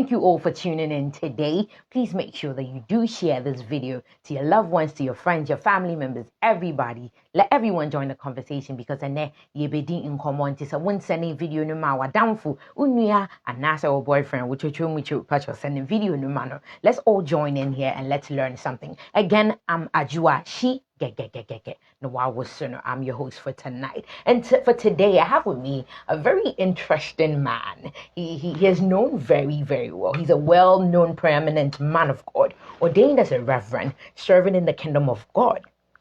Thank you all for tuning in today. Please make sure that you do share this video to your loved ones, to your friends, your family members, everybody. Let everyone join the conversation because ye be in common. It's a one sending video no matter downful. Unya and Nasa or boyfriend, which you patch or sending video no manner. Let's all join in here and let's learn something. Again, I'm Ajua. She get. No, I was sooner. I'm your host for tonight. And for today, I have with me a very interesting man. He is known very, very well. He's a well-known, preeminent man of God, ordained as a reverend, serving in the kingdom of God.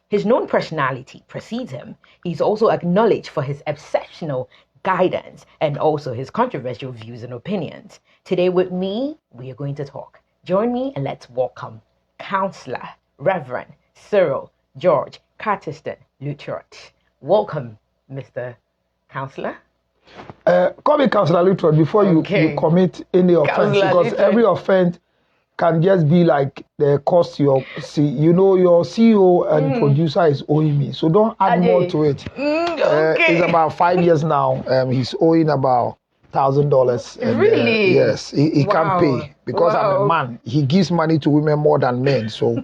His known personality precedes him. He's also acknowledged for his exceptional guidance and also his controversial views and opinions. Today with me, we are going to talk. Join me and let's welcome Counselor, Reverend Cyril George Cartiston Lutrot. Welcome, Mr. Counselor. Call me Counselor Lutrot before you commit any offense, Counselor because Lutrot. every offense can just be like the cost your your CEO and producer is owing me, so don't add more to it. It's about 5 years now. He's owing about $1,000. Really? Yes, he can't pay because I'm a man. He gives money to women more than men, so.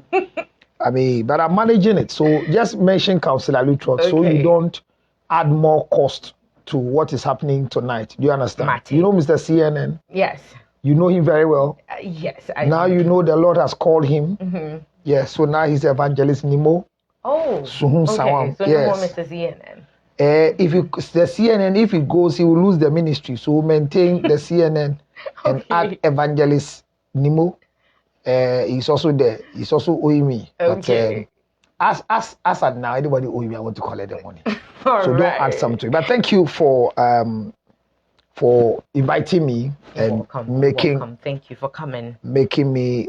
But I'm managing it. So just mention Counselor Lutrot so you don't add more cost to what is happening tonight. Do you understand? Martin. You know Mr. CNN? Yes. You know him very well? Yes. Now you know the Lord has called him. Mm-hmm. Yes, so now he's Evangelist Nimo. Oh, okay. So yes. no more Mr. CNN. The CNN, if he goes, he will lose the ministry. So we'll maintain the CNN and add Evangelist Nimo. He's also there. He's also owing me. Okay. But as at now, anybody owing me, I want to collect the money. All so right. don't add something. But thank you for inviting me and welcome. Thank you for coming. Making me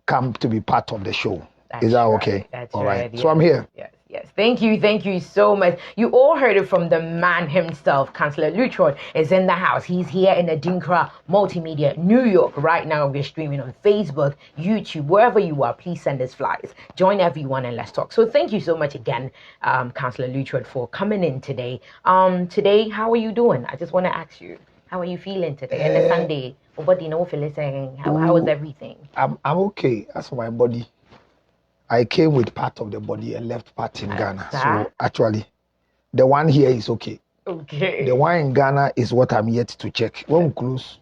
come to be part of the show. Is that okay? That's all right. Yes. So I'm here. Yes. Thank you so much. You all heard it from the man himself. Counselor Lutrot is in the house. He's here in the Dinkra Multimedia, New York. Right now, we're streaming on Facebook, YouTube, wherever you are. Please send us flyers. Join everyone and let's talk. So thank you so much again, Counselor Lutrot, for coming in today. Today, how are you doing? I just want to ask you, how are you feeling today? And the Sunday, nobody know feeling. How is everything? I'm okay. As for my body. I came with part of the body and left part in Ghana. So actually, the one here is okay. Okay. The one in Ghana is what I'm yet to check. When we close,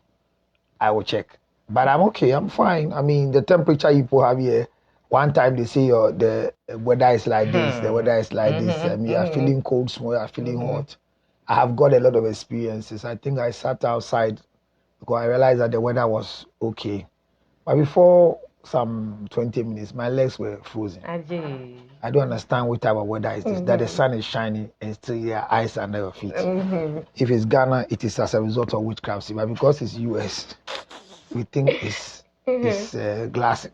I will check. But I'm okay. I'm fine. The temperature people have here, one time they say the weather is like this, the weather is like this. You are feeling cold, small, you are feeling hot. I have got a lot of experiences. I think I sat outside because I realized that the weather was okay. But before some 20 minutes, my legs were frozen. I don't understand what type of weather is this, that the sun is shining and still your eyes are never feet. If it's Ghana, it is as a result of witchcraft. But because it's US, we think it's glass and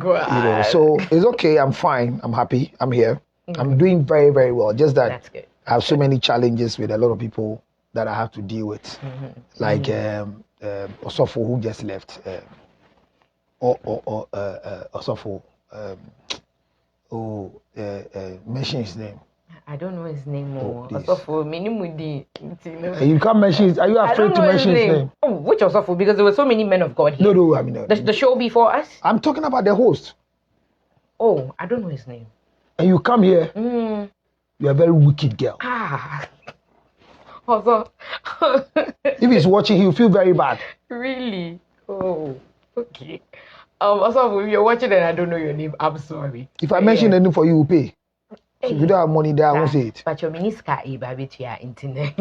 guava. So it's okay, I'm fine, I'm happy, I'm here. I'm doing very, very well. Just that that's good. I have so many challenges with a lot of people that I have to deal with. Like Osofo who just left. Osofo, mention his name. I don't know his name. Osofo, you can't mention his. Are you afraid to mention his name? Oh, which Osofo? Because there were so many men of God here. No. The show before us? I'm talking about the host. Oh, I don't know his name. And you come here, you're a very wicked girl. Also, if he's watching, he'll feel very bad. Really? Oh, okay. Also, if you're watching and I don't know your name, I'm sorry. If I mention the name for you, will pay. So if you don't have money there, I won't say it. But your minister, internet.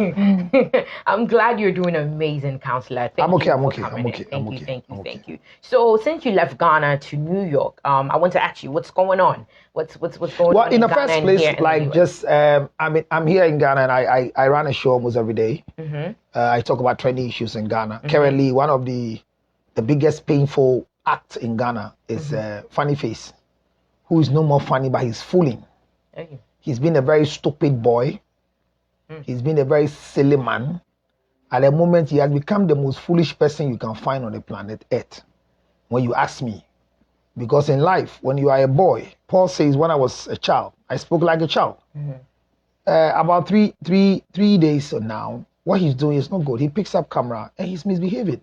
I'm glad you're doing amazing, Counselor. I'm okay. Thank you. So since you left Ghana to New York, I want to ask you, what's going on? What's going on? Well, in the first place, like just, I'm here in Ghana and I run a show almost every day. I talk about trending issues in Ghana. Currently, one of the biggest painful act in Ghana is Funny Face, who is no more funny, but he's fooling. He's been a very stupid boy. He's been a very silly man. At the moment, he has become the most foolish person you can find on the planet Earth, when you ask me. Because in life, when you are a boy, Paul says, when I was a child, I spoke like a child. About three days now, what he's doing is not good. He picks up camera and he's misbehaving.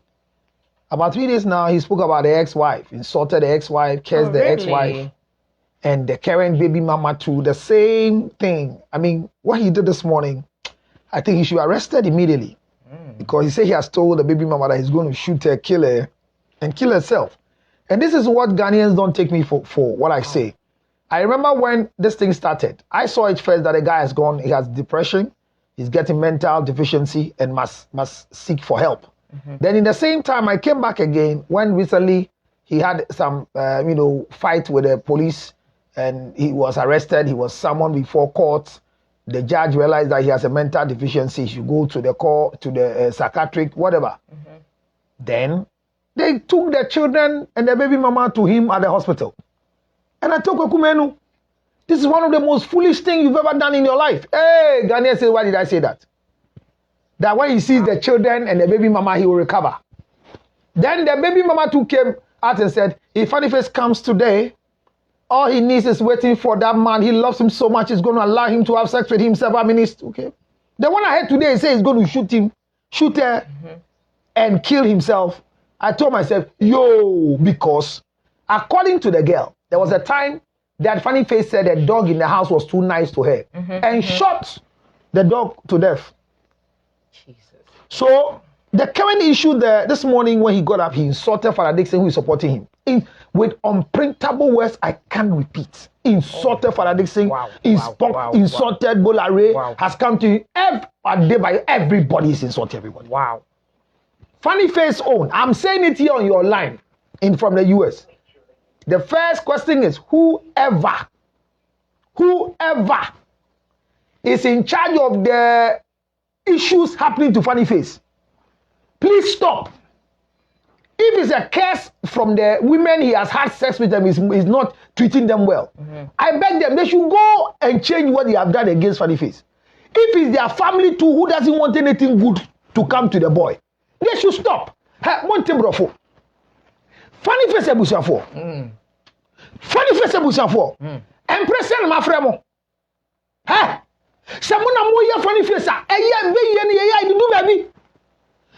About 3 days now, he spoke about the ex-wife, insulted the ex-wife, cursed the ex-wife, and the current baby mama too. The same thing. I mean, what he did this morning, I think he should be arrested immediately. Because he said he has told the baby mama that he's going to shoot her, kill her, and kill herself. And this is what Ghanaians don't take me for what I say. I remember when this thing started, I saw it first that the guy has gone, he has depression, he's getting mental deficiency and must seek for help. Then in the same time, I came back again when recently he had some, fight with the police and he was arrested. He was summoned before court. The judge realized that he has a mental deficiency. He should go to the court, to the psychiatric, whatever. Then they took the children and the baby mama to him at the hospital. And I told Kwakumenu, this is one of the most foolish things you've ever done in your life. Hey, Ghanaian said, why did I say that? That when he sees the children and the baby mama, he will recover. Then the baby mama too came out and said, if Funnyface comes today, all he needs is waiting for that man. He loves him so much, he's going to allow him to have sex with him several minutes. Okay. The one I heard today, he said he's going to shoot her, and kill himself. I told myself, yo, because according to the girl, there was a time that Funnyface said the dog in the house was too nice to her and shot the dog to death. Jesus. So the current issue there this morning when he got up, he insulted Father Dixon who is supporting him. With unprintable words I can't repeat. Insulted Father Dixon, insulted Bolare, has come to him every day by everybody is insulting everybody. Wow. Funnyface own. I'm saying it here on your line from the US. The first question is whoever is in charge of the issues happening to Funnyface, please stop. If it's a curse from the women he has had sex with them, is not treating them well. I beg them, they should go and change what they have done against Funnyface. If it's their family too who doesn't want anything good to come to the boy, they should stop. Monte Brofo. Funnyface Ebusafo. Funnyface Ebusafo. Empress Mafremo. Ha! Samuna moya Funnyface. Eya be ye do baby.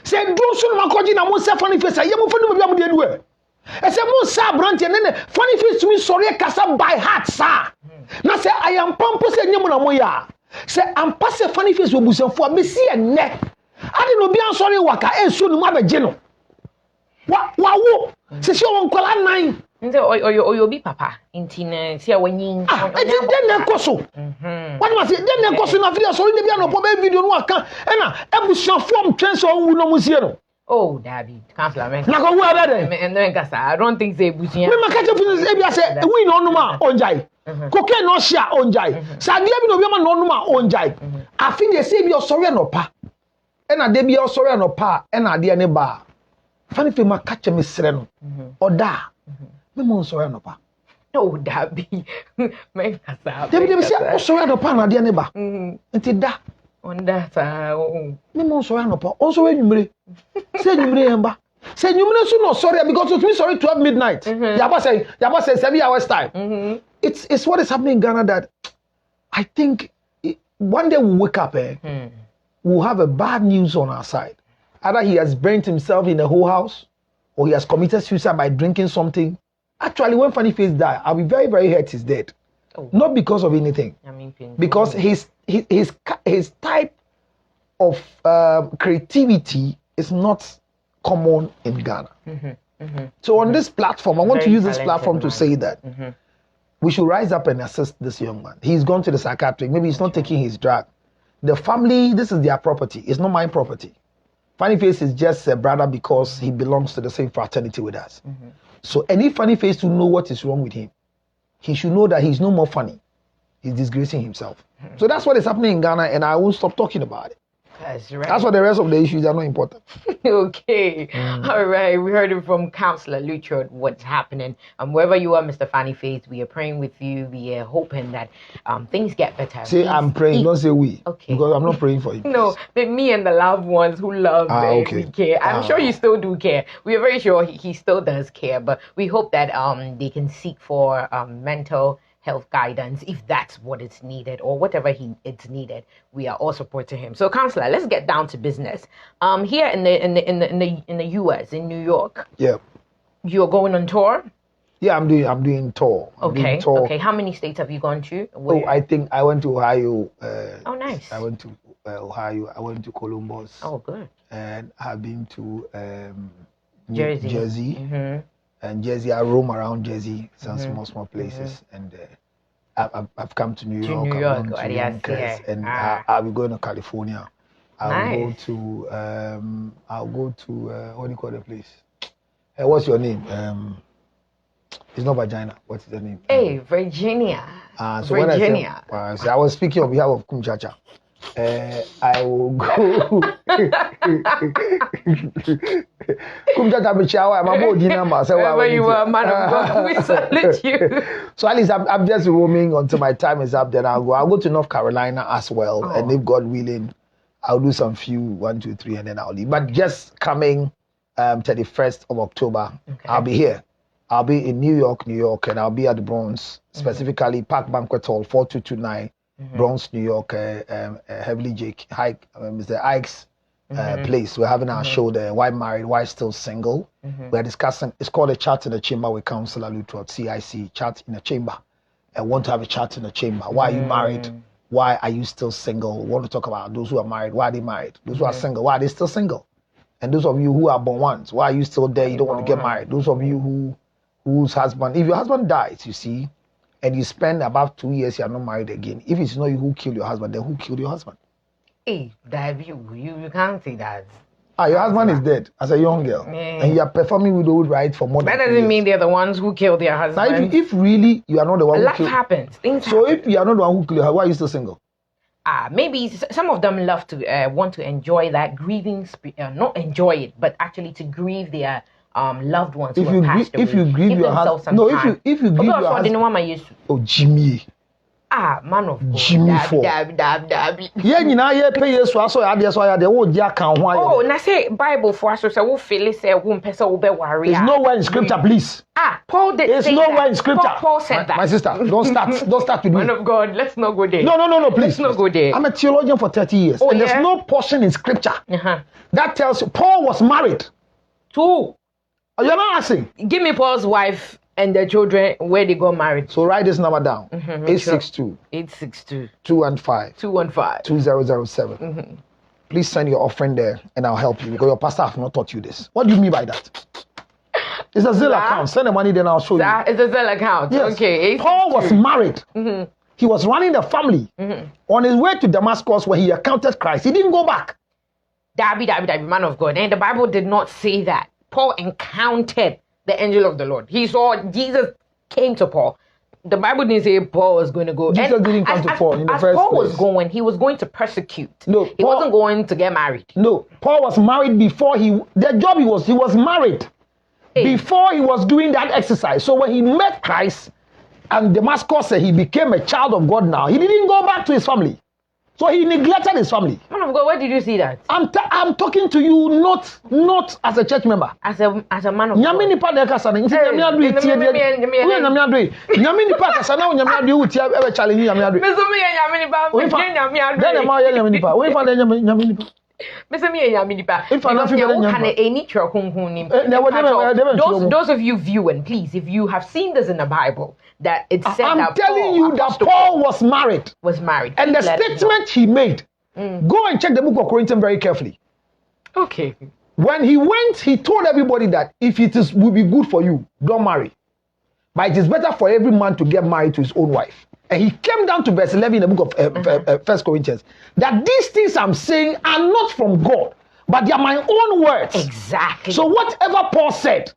Say do so na koji na mo say Funnyface. Ye mo fanu baby am dey do e. E say mo sa branch and then Funnyface to me sorry kasa by heart sir. Na say I am pampo say nyem na moya. Say am pass Funnyface Ebusafo me see enne. Ade no bi ansori waka enso no ma beje no. Wa wo. Se se won kwala nan. Nze oyo bi papa intine se wanyin. Den na koso. What was it? Den na koso na video so ni bia no po be video no aka. E na ebusuafo mtwense on wu no musie no. Oh, David, councillor men. Na ko wu abede. And then kasa, I don't think say ebusia. Me maka chefu e bia se we no no ma onjai. Koke no share onjai. Sa dia bi no bi ma no no ma onjai. Afin de se bi osori no pa. E na de bi osori no pa, e na de ne ba. Funnyface ma catch me sere no. Oda. Me mo sorry no pa. No, Dabi. Me kasa. Debi say sorry no pa na de ne ba. Nti da. On that me mo sorry no pa. O sorry nwumre. Say nwumre en ba. Say nwumre so no sorry because it means sorry 12 midnight. Yaba say 7 hours time. It's what is happening in Ghana that I think one day we'll wake up we'll have a bad news on our side. Either he has burnt himself in the whole house or he has committed suicide by drinking something. Actually, when Funnyface died, I'll be very, very hurt he's dead. Oh. Not because of anything. Because his type of creativity is not common in Ghana. So on this platform, I want to use this platform to say that we should rise up and assist this young man. He's gone to the psychiatric. Maybe he's not taking his drug. The family, this is their property. It's not my property. Funnyface is just a brother because he belongs to the same fraternity with us. So any Funnyface to know what is wrong with him, he should know that he's no more funny. He's disgracing himself. So that's what is happening in Ghana, and I won't stop talking about it. That's right. That's why the rest of the issues are not important. Okay. All right. We heard it from Councillor Luchard, what's happening. Wherever you are, Mr. Funnyface, we are praying with you. We are hoping that things get better. Say I'm praying, don't say we. Okay. Because I'm not praying for you. No, but me and the loved ones who love we care. I'm sure you still do care. We are very sure he still does care. But we hope that they can seek for mental health guidance if that's what is needed or whatever it's needed. We are all supporting him. So, counselor, let's get down to business. Here in the US, in New York. Yeah. You're going on tour? Yeah, I'm doing tour. Okay. Okay. How many states have you gone to? Where? Oh, I think I went to Ohio. Oh, nice. I went to Ohio. I went to Columbus. Oh, good. And I've been to Jersey. And Jersey. I roam around Jersey, some small places, and I've come to New York. I've gone to Yonkers, and I'll be going to California. I'll go to what do you call the place? What's your name? It's not Virginia. What's the name? Hey, Virginia. So Virginia. When I say, I was speaking on behalf of Kumchacha. I will go. Kumchacha Bichawa. I'm about dinner myself. Wherever you are, man of God, we salute you. So at least I'm just roaming until my time is up. Then I'll go to North Carolina as well, and if God willing, I'll do some few 1, 2, 3, and then I'll leave. But just coming 31st of October, I'll be here. I'll be in New York, and I'll be at the Bronx, specifically Park Banquet Hall, 4229, Bronx, New York, Heavily Jake, Mr. Ike's place. We're having our show there, Why Married, Why Still Single. We're discussing, it's called a Chat in the Chamber with Counselor Luttrell, CIC, Chat in the Chamber. I want to have a chat in the chamber. Why are you married? Why are you still single? We want to talk about those who are married. Why are they married? Those who are single, why are they still single? And those of you who are born once, why are you still there? You don't want to get married. Those of you whose husband, if your husband dies, you see, and you spend about 2 years, you are not married again. If it's not you who killed your husband, then who killed your husband? Hey, Dave, you can't say that. Your husband is dead as a young girl, and you are performing widowhood rites for more than 2 years. That doesn't mean they're the ones who killed their husband. Now, if really you are not the one who killed, happens. Things so happen. if you are not the one who killed her, why are you still single? Maybe some of them love to want to enjoy that grieving, not enjoy it, but actually to grieve their loved ones who have passed away. If you grieve your husband, no, if you grieve your husband, oh Jimmy. Man of God. Jimmy for. Yeah, you know, yeah, pay yes, so I just why they would jack and why. Oh, na say Bible for us, so we feel say one person will be worried. It's nowhere in scripture, please. Paul did it's say nowhere that. In scripture. Paul said that. My sister, don't start with me. Man of God, let's not go there. No, please. Let's not go there. I'm a theologian for 30 years, and there's no portion in scripture that tells you Paul was married. Two. Oh, you're not asking. Give me Paul's wife and their children where they got married. So write this number down. 862 215 2007. Please send your offering there and I'll help you because your pastor have not taught you this. What do you mean by that? It's a Zelle account. Send the money, then I'll show you. It's a Zelle account. Yes. Okay. Paul was married. He was running the family. On his way to Damascus where he encountered Christ. He didn't go back. Dabby, man of God. And the Bible did not say that. Paul encountered the angel of the Lord. He saw Jesus came to Paul. The Bible didn't say Paul was going to go. Jesus didn't come to Paul in the first Paul place. he was going to persecute. No, he wasn't going to get married. No, Paul was married before he was married. Before he was doing that exercise. So when he met Christ and Damascus, he became a child of God now. He didn't go back to his family. So he neglected his family. Man of God, where did you see that? I'm talking to you not as a church member. As a man of God. Nyame nipa de kasa na nti nyame adu etie de. We nyame adu. Nyame nipa kasa na nyame adu utie e challenge nyame adu. Me so me nyame nipa, me nyame adu. Then ma ye nyame nipa. We fa de nyame nipa. Me so me nyame nipa. If I not feel those of you viewing, please, if you have seen this in the Bible, that it said I'm telling you that Paul was married. And the statement he made, go and check the book of Corinthians very carefully. Okay. When he went, he told everybody that if it will be good for you, don't marry. But it is better for every man to get married to his own wife. And he came down to verse 11 in the book of 1 Corinthians, that these things I'm saying are not from God, but they are my own words. Exactly. So whatever Paul said,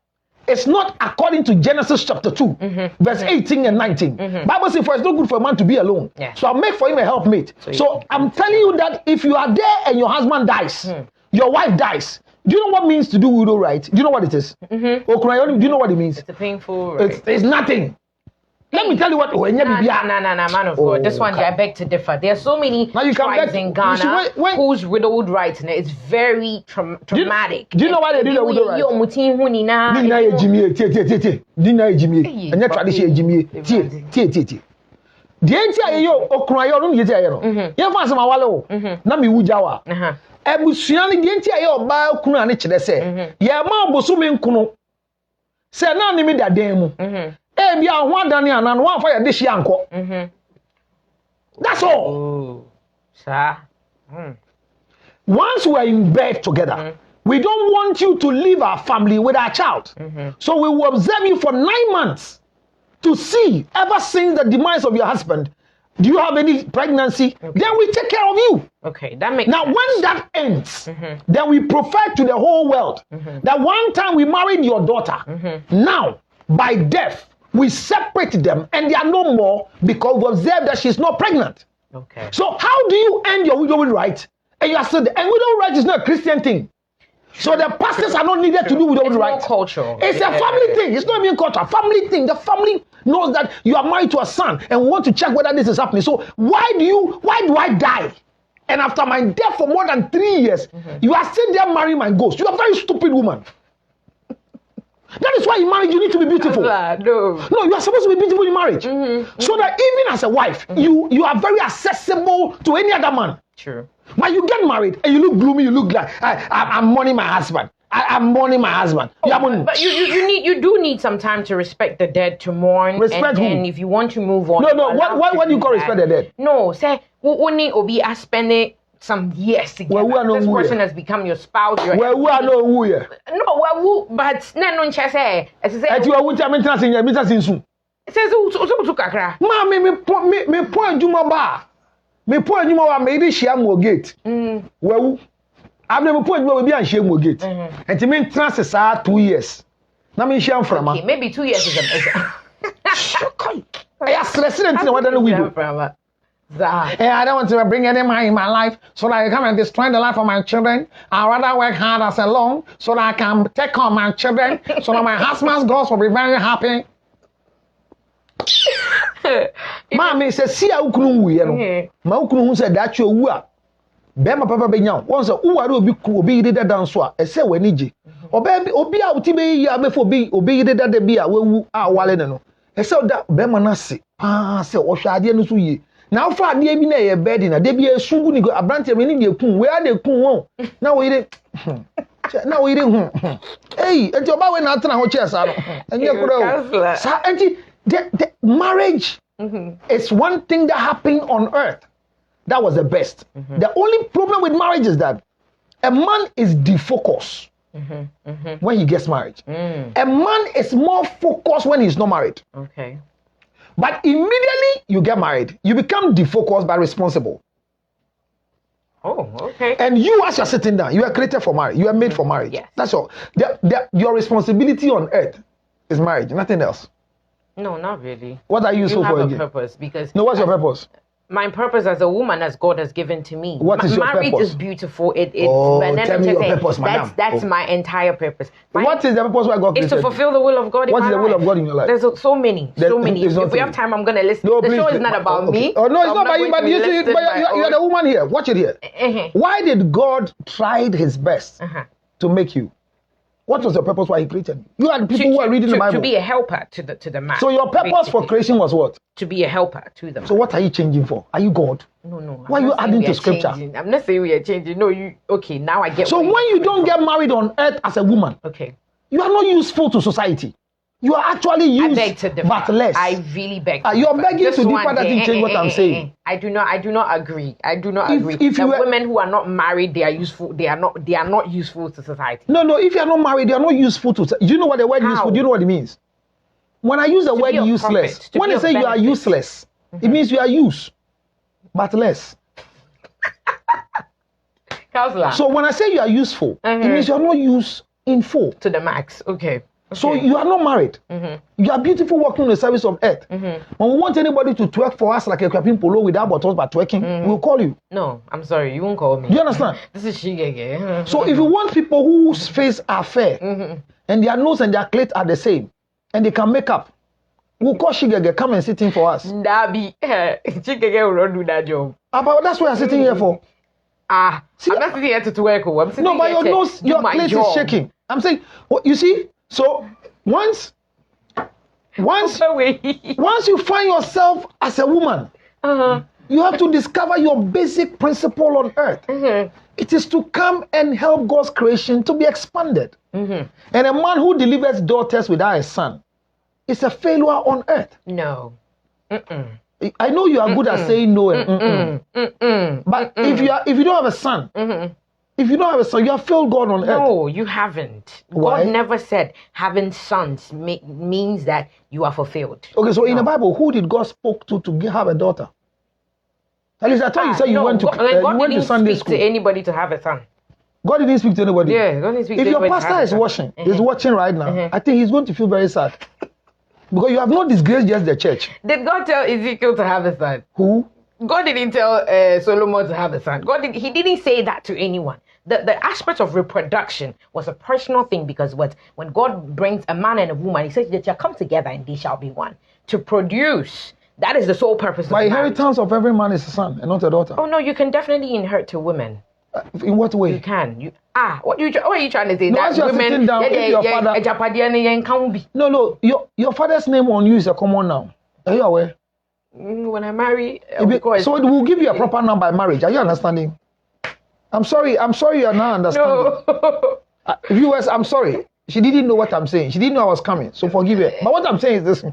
it's not according to Genesis chapter 2, verse 18 and 19. Bible says, for it's not good for a man to be alone. Yeah. So I'll make for him a helpmate. So I'm telling you that if you are there and your husband dies, your wife dies, do you know what it means to do widow right? Do you know what it is? Do you know what it means? It's a painful right. It's nothing. Let me tell you what. No, man of God. This one, I beg to differ. There are so many tribes in Ghana whose widowhood rights, and it's very traumatic. Do you know why they do the widowhood rights? Dina Jimmy. And your tradition Jimmy. The entire yo okuna yo no yeti ayo no. Ye fa asema wale wo. Na me wujawa. Ebusua ne the entire yo ba okuna ne kyerɛ sɛ. Ye ma oboso me nkuno. Sɛ na ne me dadan mu. E bia ho adane ana no wan fa ye de hye ankɔ. That's all. Oh. Sir. Once we're in bed together, we don't want you to leave our family with our child. So we will observe you for 9 months to see, ever since the demise of your husband, do you have any pregnancy? Then we take care of you. Okay, that makes Now, sense. when that ends, then we profess to the whole world that one time we married your daughter. Now, by death, we separate them and they are no more because we observe that she's not pregnant. Okay. So how do you end your widowhood right? And you are still there. And widowhood right is not a Christian thing. So the pastors are not needed to do widowhood right. It's more cultural. It's a family thing. It's not even culture. Family thing. The family knows that you are married to a son and we want to check whether this is happening. So why do I die? And after my death for more than 3 years, you are still there marrying my ghost. You are a very stupid woman. That is why in marriage you need to be beautiful. No, you are supposed to be beautiful in marriage. So that even as a wife, you are very accessible to any other man. True. When you get married and you look gloomy, you look like I'm mourning my husband. I'm mourning my husband. But you do need some time to respect the dead, to mourn. Respect who? And if you want to move on. No. What do you call respect the dead? No, say only obi I spend some years together. This person has become your spouse. Well, we are no who here. No, well, but no say. As I say, you are with your mentor in your meeting soon. It says to kakra. Ma me point Juma ba. Me point Juma ba me dey share mo gate. Well, I've never point Juma be and share mo gate. And to me trans sa 2 years. Na me share from okay, maybe 2 years is a I stressing anything what we do. Hey, I don't want to bring any man in my life so that I come and destroy the life of my children. I'd rather work hard as alone so that I can take on my children so that my husband's girls will be very happy. Mommy says, see how ukunu we no. Ma ukunu said that you were. Bema papa benya. Once a obi did that dance so. E say we nije. Obi a uti be ya before obi did that be a we wale no. E say that bema na se. Say o hwa ade no so yi. Now for ade bi na ye bed na de bi esugu ni abrante me ni de kun we ade kun won na we dey hey enti oba we na atena ho che sa no enye kuro sa enti the marriage is one thing that happened on earth that was the best. The only problem with marriage is that a man is defocused when he gets married. A man is more focused when he's not married. Okay. But immediately you get married, you become defocused but responsible. Oh, okay. And you, as you're sitting down, you are created for marriage. You are made for marriage. Yes. That's all. Your responsibility on earth is marriage, nothing else. No, not really. What are you useful for again? Purpose because no, what's your purpose? My purpose as a woman, as God has given to me. What is your marriage purpose? Is beautiful. Tell me your purpose, madam. That's my entire purpose. What is the purpose why God created? It's to fulfill the will of God in my life. What is the will of God in your life? There's so many. If we have time, I'm going to list. The show is not about me. Oh, no, it's not about you, but you're the woman here. Watch it here. Why did God try his best to make you? What was the purpose why he created you? You are the people who are reading the Bible. To be a helper to the man. So your purpose for creation was what? To be a helper to them. So what are you changing for? Are you God? No. Why are you adding to scripture? I'm not saying we are changing. No, okay, now I get. So when you don't get married on earth as a woman, okay, you are not useful to society. You are actually used, but less. I really beg. You're begging to differ. Doesn't change what I'm saying. I do not agree. If women who are not married, they are useful. They are not useful to society. No. If you are not married, they are not useful to. Do you know what the word useful? Do you know what it means? When I use the word useless, when I say you are useless, it means you are used, but less. Counselor. So when I say you are useful, it means you are not used in full to the max. Okay. So you are not married. You are beautiful working in the service of earth. When we want anybody to twerk for us like a Kwapin Polo without buttons but twerking, we'll call you. No, I'm sorry, you won't call me. Do you understand? This is Shigege. So if you want people whose face are fair and their nose and their clit are the same and they can make up, we'll call Shigege, come and sit in for us. Nabi, Shigege will not do that job. But that's what I'm sitting here for. See, I'm not sitting here to twerk. I'm sitting no, but your nose, your clit is shaking. I'm saying, you see? So once once you find yourself as a woman, you have to discover your basic principle on earth. It is to come and help God's creation to be expanded. And a man who delivers daughters without a son is a failure on earth. No. I know you are good at saying no and but if you don't have a son, if you don't have a son, you have failed God on earth. No, you haven't. Why? God never said having sons means that you are fulfilled. Okay, so in the Bible, who did God spoke to have a daughter? At least I thought you said you went to Sunday school. To anybody to have a son. God didn't speak to anybody. Yeah, God didn't speak to anybody. If your pastor is watching, is watching right now, I think he's going to feel very sad. Because you have not disgraced just the church. Did God tell Ezekiel to have a son? Who? God didn't tell Solomon to have a son. He didn't say that to anyone. The aspect of reproduction was a personal thing, because when God brings a man and a woman, he says they shall come together and they shall be one. To produce, that is the sole purpose of marriage. By inheritance of every man is a son and not a daughter. Oh no, you can definitely inherit to women. In what way? You can. What are you trying to say? No, that as you are sitting down, if your father... No, your father's name on you is a common noun. Are you aware? When I marry, so it will give you a proper noun by marriage. Are you understanding? I'm sorry you are not understanding. No. Viewers, I'm sorry. She didn't know what I'm saying. She didn't know I was coming, so forgive her. But what I'm saying is this.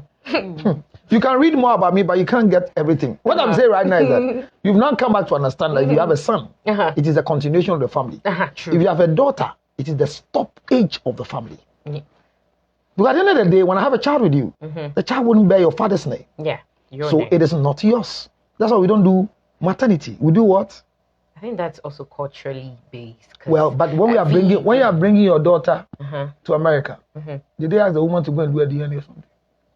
You can read more about me, but you can't get everything. What I'm saying right now is that you've now come back to understand that if you have a son, it is a continuation of the family. True. If you have a daughter, it is the stop age of the family. Because at the end of the day, when I have a child with you, the child wouldn't bear your father's name. Yeah. So name. It is not yours. That's why we don't do maternity. We do what? I think that's also culturally based. Well, but when you are bringing your daughter to America, did they ask the woman to go and do a DNA or something?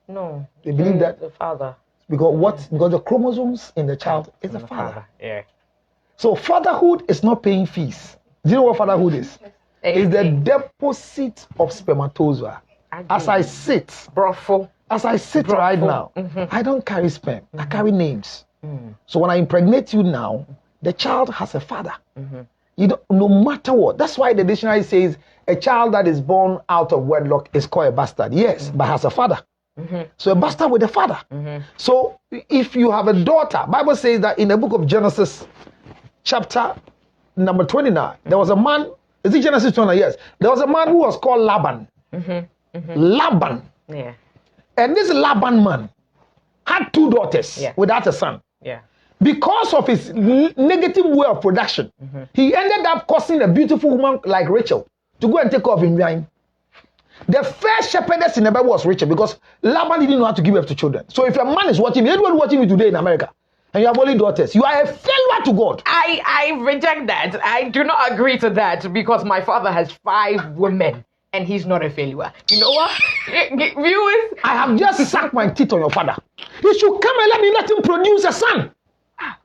No. They believe that the father. Because the chromosomes in the child is the father. Yeah. So fatherhood is not paying fees. Do you know what fatherhood is? It's the deposit of spermatozoa. As I sit right now, I don't carry sperm. I carry names. So when I impregnate you now, the child has a father. No matter what. That's why the dictionary says a child that is born out of wedlock is called a bastard. Yes, but has a father. So a bastard with a father. So if you have a daughter, Bible says that in the book of Genesis, chapter number 29, there was a man. Is it Genesis 29? Yes. There was a man who was called Laban. Laban. Yeah. And this Laban man had 2 daughters without a son. Yeah. Because of his negative way of production, he ended up causing a beautiful woman like Rachel to go and take care of him. The first shepherdess in the Bible was Rachel, because Laban didn't know how to give birth to children. So if a man is watching me, anyone watching me today in America, and you have only daughters, you are a failure to God. I reject that. I do not agree to that, because my father has 5 women and he's not a failure. You know what? Viewers, I have just sucked my teeth on your father. He should come and let him produce a son.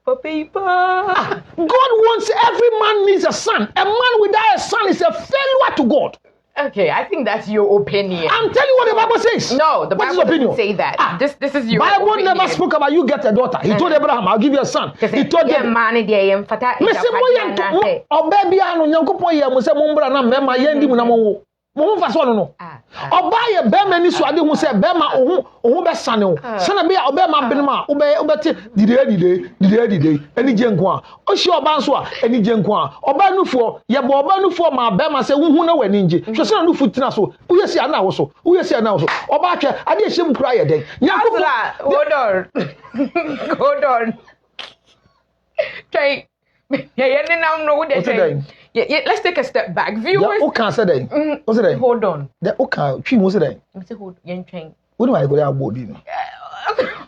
For paper. God wants every man needs a son. A man without a son is a failure to God. Okay, I think that's your opinion. I'm telling you what the Bible says. No, the Bible doesn't say that. This is your Bible opinion. never spoke about you get a daughter. He told Abraham, I'll give you a son. He told them, Ọba ye bema ni so ade hu se bema ohu be sane o sana be obema benema obete dide eni jenko a o hye oba nso a eni jenko a oba nufo ye bo oba nufo ma bema se hu na wani nje hwe sana nufu tina so uyesi ana wo so oba atwe ade ehyem kura ye den hold on try let's take a step back. Viewers. Hold on.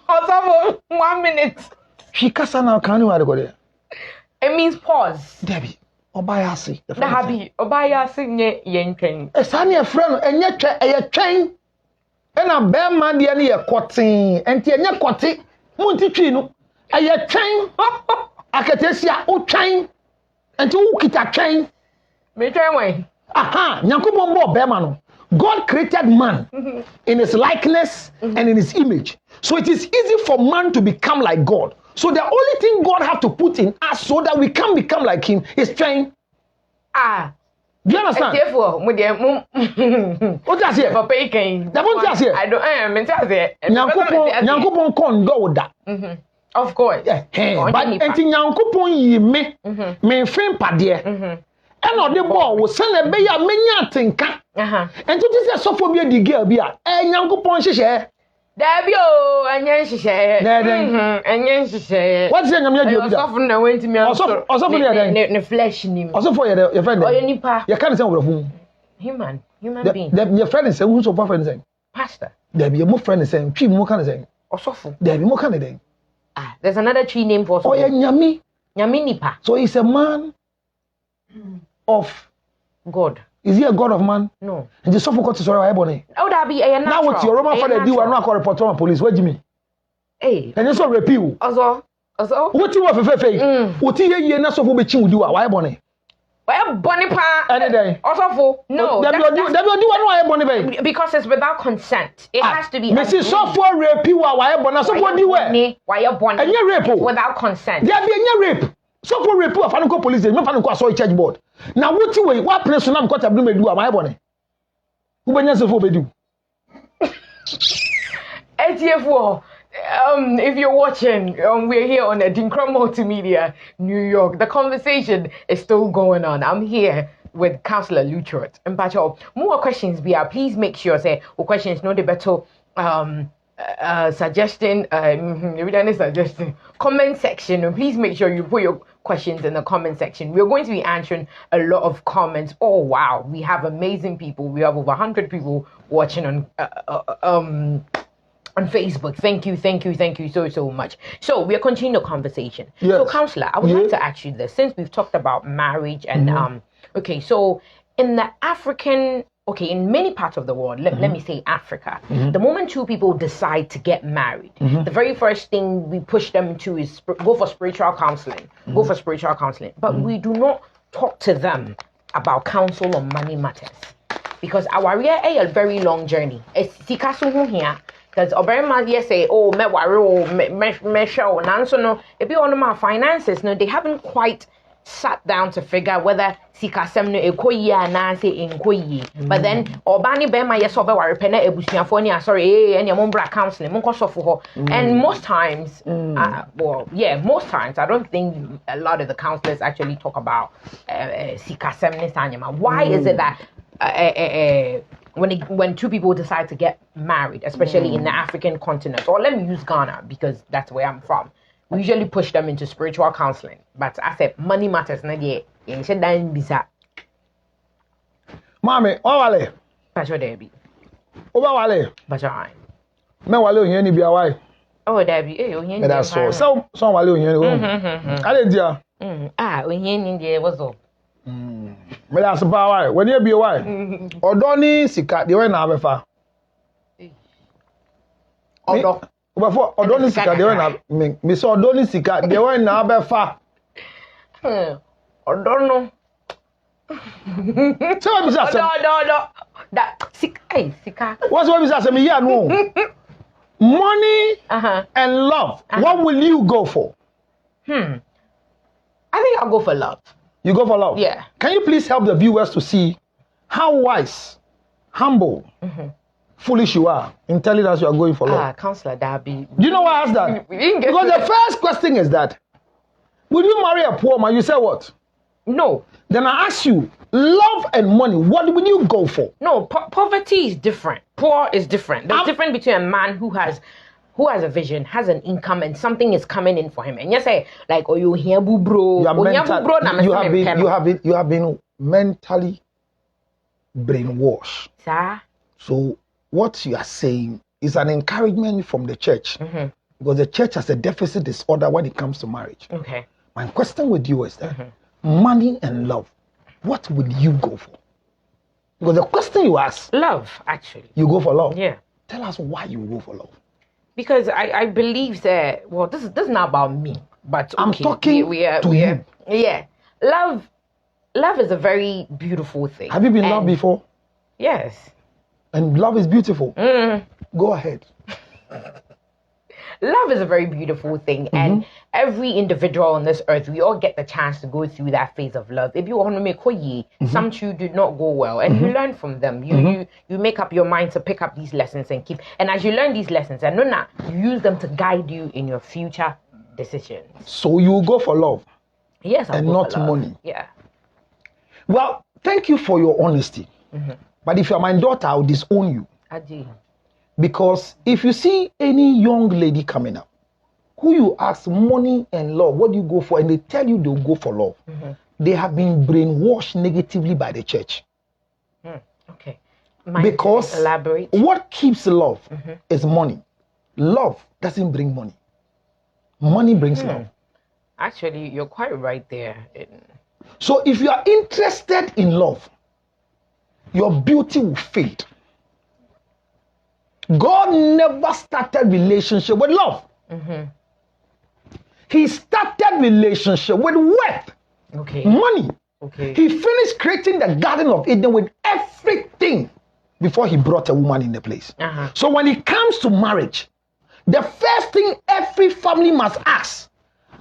Hold. 1 minute. It means pause. Debbie. Obayasi. Dabi. Obayasi nye yentwen. Esani e friend enye twe eye twen. Ena be man de ne ye kotin. Enti enye koti. Munti twi no. Eye twen. Akatesia o twen. Enti wo kita twen. Me twen wen. Aha, Nyankopon bo be man no. God created man in his likeness and in his image. So it is easy for man to become like God. So the only thing God have to put in us so that we can become like him is trying. Do you understand? Therefore, with the What does here? Papa can. That won't here. I don't. I mean, that's it. Nyankopon kon do that. Of course. Yeah. But enti Nyankopon yi me fin pade. And on the ball was send a beya menya tinka. And to this so be the girl be a Nyankopon hye. Dabi o anyen hye. Anyen hye. What's the name you do? Osofo na went me osofo ne flesh nim. Osofo your friend. Oyo nipa. You can't say what human being. Your friend is saying who's your friend saying? Pastor. There be more friend is saying, "Twi mo kan saying." Osofo. There be more kan saying. There's another tree name for Osofo. Oh yeah, nyami. Nyami nipa. So he's a man of God. Is he a God of man? No. And the Sopho to sorry body. Oh, that be a natural. Now what your Roman father do and not call report on police. Where Jimmy? Hey. And you so repeal. Also. What you want for what you na so be chin do why bonny? Why bonny pa? Any day. Also no. That do why bonny be? Because it's without consent. It has to be. Mrs. Sopho repeal why bonny so what do where? Why you bonny? And you rape without consent. There be any rape. Sopho repeal of Fanuko police, no Fanuko so church board. Now what you way? What place na mkota blu me do why bonny? Who be Sopho be do? ATF4. If you're watching, we're here on Adinkra Multimedia, New York. The conversation is still going on. I'm here with Councillor Luchot. And Pacho, more questions be please make sure say questions no the better suggesting comment section. Please make sure you put your questions in the comment section. We're going to be answering a lot of comments. Oh wow, we have amazing people. We have over 100 people watching on Facebook. Thank you so much. So we are continuing the conversation. Yes. So Councillor, I would like to ask you this, since we've talked about marriage and okay, so in the African, in many parts of the world, let me say Africa, the moment two people decide to get married, the very first thing we push them to is go for spiritual counseling. But we do not talk to them about counsel on money matters, because our real a very long journey. It's here. Because Oberima yes say, oh, me worry, me show, nanso no. If you want my finances, no, they haven't quite sat down to figure out whether sikasem no ekoyi na say enkoyi. But then Obani Bema yes over worry pena ebusuafo ni sorry, any mombra counseling, monko sofo ho. And most times, most times I don't think a lot of the counselors actually talk about sikasem ni sanyama. Why is it that when two people decide to get married, especially in the African continent, or let me use Ghana because that's where I'm from, we usually push them into spiritual counseling. But I said money matters. Mommy, wale. Pacho Debbie. Wale. Pacho Me wale onye ni bia why? Oh Debbie, onye ni. That's so. So wale onye ni. Ale dia. Onye ni dia what's up? Me da so ba why? When you be why? Odo ni sika de we na abefa. Odo. Before odo ni sika de we na me so odo ni sika de we na abefa. Odo no. So what be say? Odo. That sika. What's what be say me here no? Money and love. What will you go for? I think I'll go for love. You go for love? Yeah. Can you please help the viewers to see how wise, humble, foolish you are in telling us you are going for love? Councillor Darby. Do you know why I asked that? Because the first question is that, will you marry a poor man? You say what? No. Then I ask you, love and money, what will you go for? No, poverty is different. Poor is different. There's difference between a man who has a vision, has an income, and something is coming in for him. And you say, like, oh, you hear bro, you have been mentally brainwashed. Sir? So what you are saying is an encouragement from the church, because the church has a deficit disorder when it comes to marriage. Okay. My question with you is that money and love, what would you go for? Because the question you ask, love, actually. You go for love. Yeah. Tell us why you go for love. Because I believe that, well, this is not about me, but okay, I'm talking to you. Yeah. Love is a very beautiful thing. Have you been loved before? Yes. And love is beautiful. Go ahead. Love is a very beautiful thing, and every individual on this earth, we all get the chance to go through that phase of love. If you want to make some two did not go well, and you learn from them. You make up your mind to pick up these lessons and keep. And as you learn these lessons, and you use them to guide you in your future decisions. So you go for love. Yes, and not money. Yeah. Well, thank you for your honesty. But if you're my daughter, I'll disown you. I do. Because if you see any young lady coming up, who you ask money and love, what do you go for? And they tell you they'll go for love. They have been brainwashed negatively by the church. Okay. Because elaborate. What keeps love is money. Love doesn't bring money. Money brings love. Actually, you're quite right there. So if you are interested in love, your beauty will fade. God never started relationship with love. He started relationship with wealth, money. He finished creating the Garden of Eden with everything before he brought a woman in the place. So when it comes to marriage, the first thing every family must ask,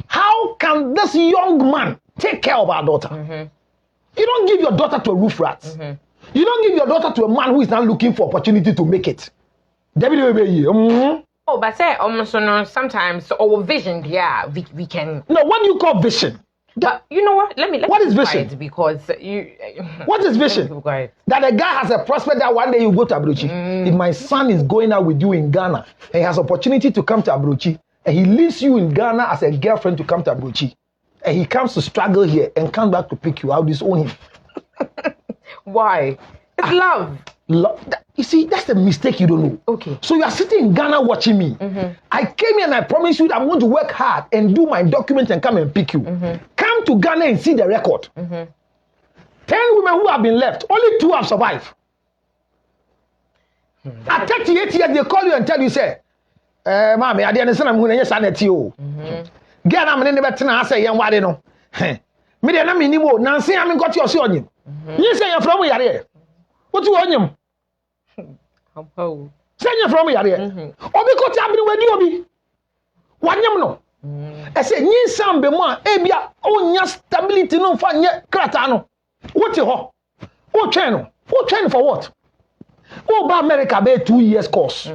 how can this young man take care of our daughter? You don't give your daughter to a roof rat. You don't give your daughter to a man who is not looking for opportunity to make it. Oh, but say sometimes our vision, we can. No, what do you call vision? But you know what? Let me. What is vision? Because you. What is vision? That a guy has a prospect that one day you go to Abuchi. If my son is going out with you in Ghana and he has opportunity to come to Abuchi, and he leaves you in Ghana as a girlfriend to come to Abuchi, and he comes to struggle here and come back to pick you, I'll disown him. Why? It's love. You see, that's the mistake you don't know. Okay. So you are sitting in Ghana watching me. I came here and I promise you that I'm going to work hard and do my document and come and pick you. Come to Ghana and see the record. 10 women who have been left, only 2 have survived. At 38 years, they call you and tell you, say, Mommy, I didn't understand I'm going to sanity. Girl, I'm in the better I say, young wadi no. Me de na me ni wo nansi am got your so onyim. You say you from yare. What you onyim? Say you from yare. Obi ko ti abini wedi obi. Wanyam no. I say nyi sam be mo a ebia onya stability no fa nye krata no. What you ho? O train no. O train for what? O ba America be 2 years course.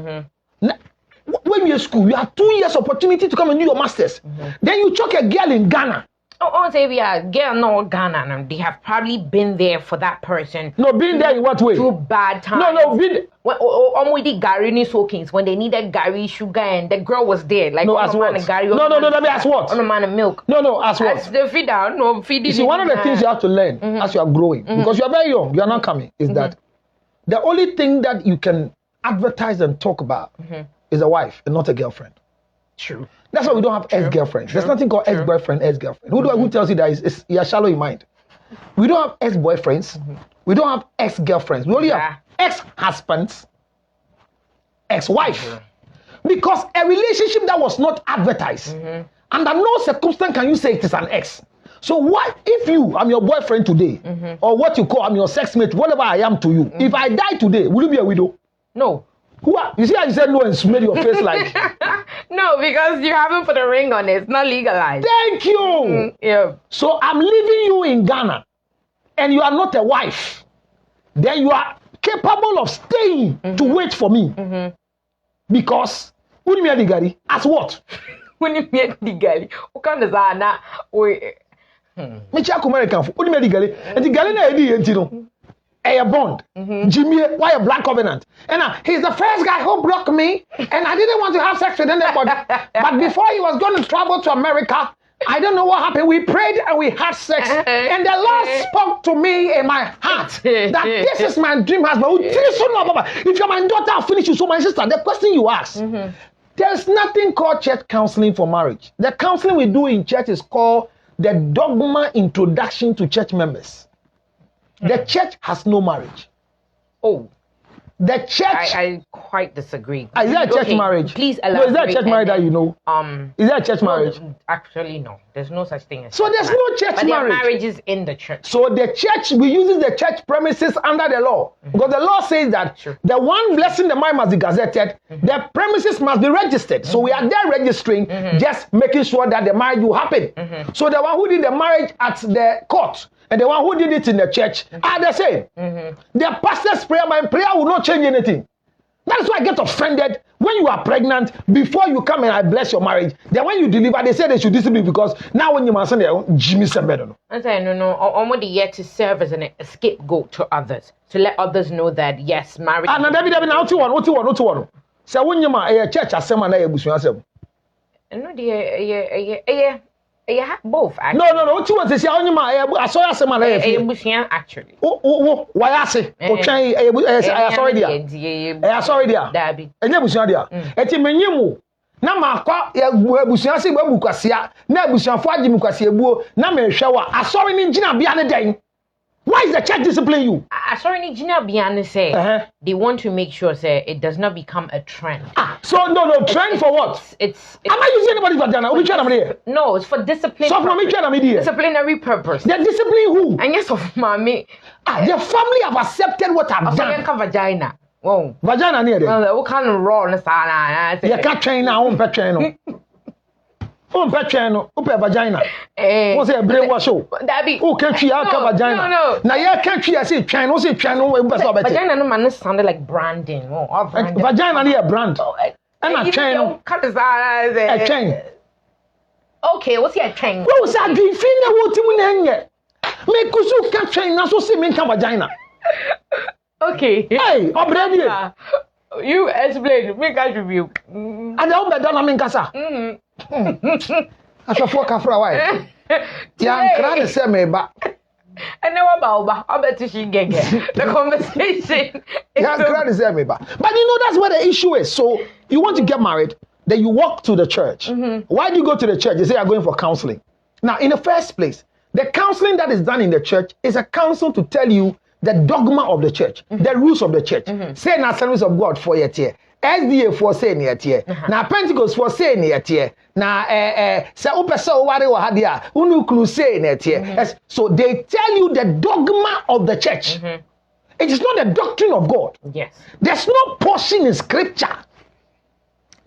When you're in school, you have 2 years opportunity to come and do your masters. Then you choke a girl in Ghana. Oh, say we are girl no Ghana, and they have probably been there for that person. No, been there in what way? Through bad times. No, been. With the Gary ni soakings when they needed Gary sugar and the girl was there. Like no, as what? Gary, no, let me ask what? On a man of milk. No, as what? As the feed out, no feed. You see, one of the things you have to learn as you are growing, because you are very young, you are not coming, is that the only thing that you can advertise and talk about is a wife and not a girlfriend. True. That's why we don't have ex-girlfriends. There's nothing called ex-boyfriend, ex-girlfriend. Who tells you that you're shallow in mind? We don't have ex-boyfriends. We don't have ex-girlfriends. We only have ex-husbands, ex-wife. Because a relationship that was not advertised, under no circumstance can you say it is an ex. So what if I'm your boyfriend today, or what you call I'm your sex mate, whatever I am to you, if I die today, will you be a widow? No. You see how you said no and made your face like... No, because you haven't put a ring on it. It's not legalized. Thank you. Yeah. So I'm leaving you in Ghana and you are not a wife. Then you are capable of staying to wait for me. Because, what do you mean, Gary? As what? When you mean Gary? What kind of that? American. What do you mean, Gary? And the Gary na a bond. Jimmy, why a black covenant? And he's the first guy who broke me, and I didn't want to have sex with anybody. But before he was going to travel to America, I don't know what happened. We prayed and we had sex, and the Lord spoke to me in my heart that this is my dream husband. If you're my daughter, I'll finish you. So my sister, the question you ask, there's nothing called church counseling for marriage. The counseling we do in church is called the dogma introduction to church members. The church has no marriage. Oh, the church quite disagree. Is that a church marriage? Please elaborate. No, is that a church marriage that you know? Is that a church marriage? Actually, no. There's no such thing as so there's no church but marriage. There are marriages in the church. So the church, we uses the church premises under the law. Because the law says that the one blessing the marriage must be gazetted, the premises must be registered. So we are there registering, just making sure that the marriage will happen. So the one who did the marriage at the court and the one who did it in the church are the same. The pastor's prayer, my prayer will not change anything. That is why I get offended when you are pregnant, before you come and I bless your marriage. Then when you deliver, they say they should discipline because now when you must say, Jimmy Sembedo. I say, no, almost yet to serve as a scapegoat to others, to let others know that, yes, marriage. And then what you want? Say, when you are a church, I say, man, I am no, dear, yeah, both actually. No. What you want to say? I saw you say, actually. Oh, why I say? I sorry, dear. I sorry, dear. Dabi. And you bushia dear. Eti menyimu. Na makwa ya bushia se gbabu kwasia. Na bushia fo agimi kwasia buo. Na mehwe wa. Asori ni ngina bia ne den. Why is the church discipline you? Sorry, Nijina Biane say they want to make sure say it does not become a trend. So no trend for what? It's am I using anybody for Dana? No, it's for discipline. So from disciplinary purpose. They discipline who? And yes, of mommy. The family have accepted what I've done. Vagina. Whoa. Vagina near there. What kind of raw na sana? You can't train now on petreno. On petreno, open vagina. What's a brainwash? Dabi. Oh, can't you have vagina? No. Now you can't you say channel, say channel. Vagina no man sounded like branding. Oh, vagina near brand. And a channel. A chain. Okay, what's your chain? What was that? Do you feel what you mean? Make you can't train now, so see me vagina. Okay. Hey, Obrenia. You explain. Make a review. And I hope that don't mean Casa. As a fork for a while. Tian Kran say me back. And now about I bet she get the conversation. Tian Kran say me back. But you know that's what the issue is. So you want to get married, then you walk to the church. Why do you go to the church? They say you're going for counseling. Now, in the first place, the counseling that is done in the church is a counsel to tell you the dogma of the church, the rules of the church. Say na service of God for your tier. SDA for say near tier. Na Pentecost for say near tier. Na say upesa wari wa hadia. Unu say near tier. So they tell you the dogma of the church. It is not the doctrine of God. Yes. There's no portion in scripture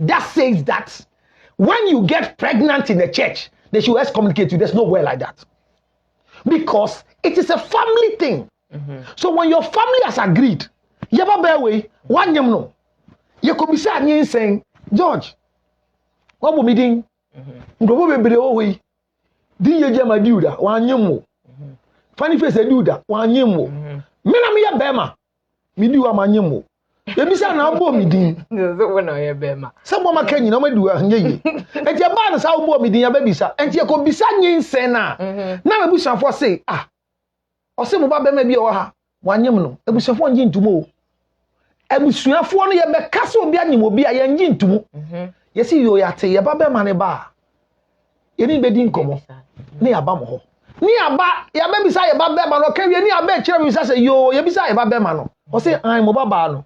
that says that when you get pregnant in the church, they should excommunicate you. There's nowhere like that. Because it is a family thing. So when your family has agreed, you have a bear way, one you know. You could be saying, George, what will be doing? Go be the way. Did you jam a duda, one you more? Funny face a duda, one you more. Mina me a bema, me do a man you more. You be saying, I'll bo me ding. When I have bema. Someone can you know me do a ye. And your man is how bo me ding a baby, sir. And you could be saying, Sena. Now a bush for say, or say, Mobile maybe or her, one yam, a bush of one yin to move. A bush of one year, but castle be any will be a young yin to move. You see, you are say, a babba money bar. You need bedding come near Bamo. Near Ba, ya baby say a babba, or can you near bed, cherry, say, you beside a babba mano, or say, I'm Mobile.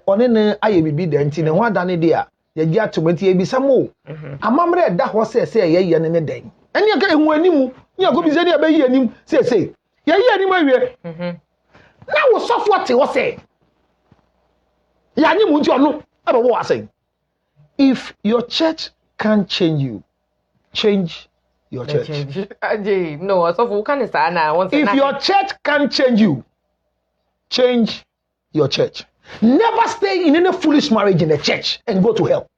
On any I be the antin and one done idea. You get to 20 be some more. A mamma that was say, yea, and a day. And you get when you go be any baby and him say. Yeah, anyway. Now was soft what he was saying. Yeah, you would know about what I saying. If your church can't change you, change your church. No, so who can say now? If your church can't change you, change your church. Never stay in any foolish marriage in the church and go to hell.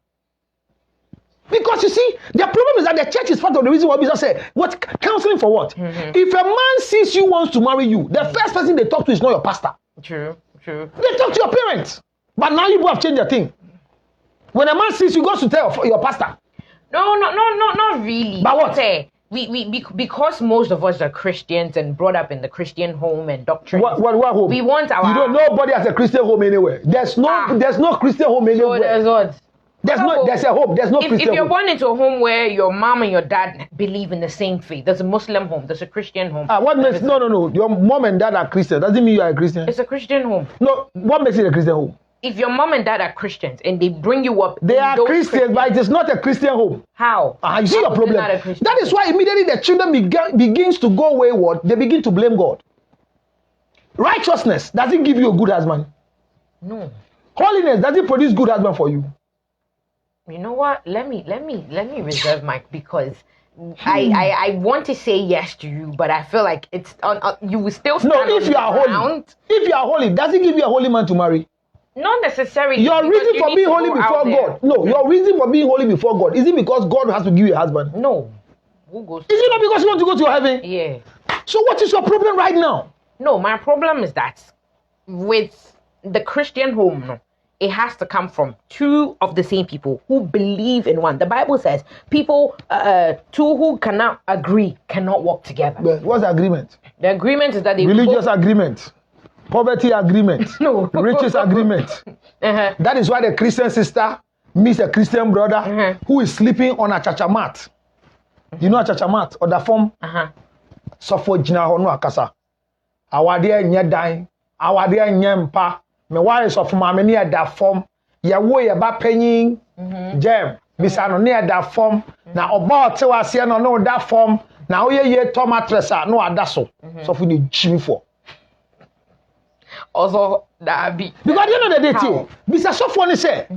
Because you see, the problem is that the church is part of the reason why Jesus said, what counseling for what? If a man sees you wants to marry you, the first person they talk to is not your pastor. True. They talk to your parents. But now you have changed your thing. When a man sees you, goes to tell your pastor. No, not really. But what? Because most of us are Christians and brought up in the Christian home and doctrine. What home? We want our. You don't. Nobody has a Christian home anywhere. There's no Christian home anywhere. So there's what? There's a home. There's no Christian home. If you're born into a home where your mom and your dad believe in the same faith, there's a Muslim home, there's a Christian home. What makes no? Your mom and dad are Christian. Doesn't mean you are a Christian. It's a Christian home. No. What makes it a Christian home? if your mom and dad are Christians and they bring you up, they are Christians, but it is not a Christian home. How? You see your problem. That is why immediately the children begins to go wayward. They begin to blame God. Righteousness doesn't give you a good husband. No. Holiness doesn't produce good husband for you. You know what? Let me reserve Mike, because I want to say yes to you, but I feel like it's you will still stand no. If you are holy, doesn't give you a holy man to marry. Not necessarily. Your reason for being holy before God. No, your reason for being holy before God is it because God has to give you a husband? No. Who goes? Is it not because you want to go to heaven? Yeah. So what is your problem right now? No, my problem is that with the Christian home, no, it has to come from two of the same people who believe in one. The Bible says people, two who cannot agree cannot work together. But what's the agreement? The agreement is that they religious agreement, poverty agreement, no, riches agreement. That is why the Christian sister meets a Christian brother who is sleeping on a chacha mat. You know a chacha mat or the form? So for jina hono akasa. Awade nye dan, awade nye mpa. Me wives of mama near that form. Ya wo ya ba panyin jam. Bisa no near that form. Na oba te wase no that form. Na oye ye tomatresa no adaso. So for the chim for. Also that be. Because you know the date. Bisa so for ni say.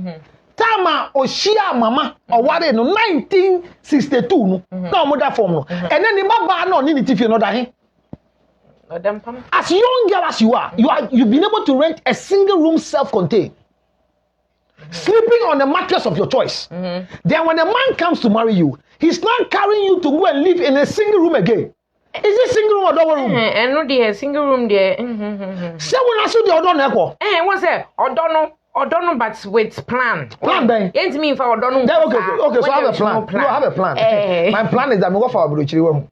Tama oshia mama oware no 1962 no. Na omo that form no. And then the baba no ni tifi no da he. As young girl as you've been able to rent a single room self-contained, sleeping on the mattress of your choice. Then when a man comes to marry you, he's not carrying you to go and live in a single room again. Is it single room or double room? I know the single room there. Say when I see the other neko. What's that? I don't know, but with plan. Plan then. Ain't me if I don't know. Okay, so I have a plan. No, I have a plan. My plan is that me go for abrochiri wo.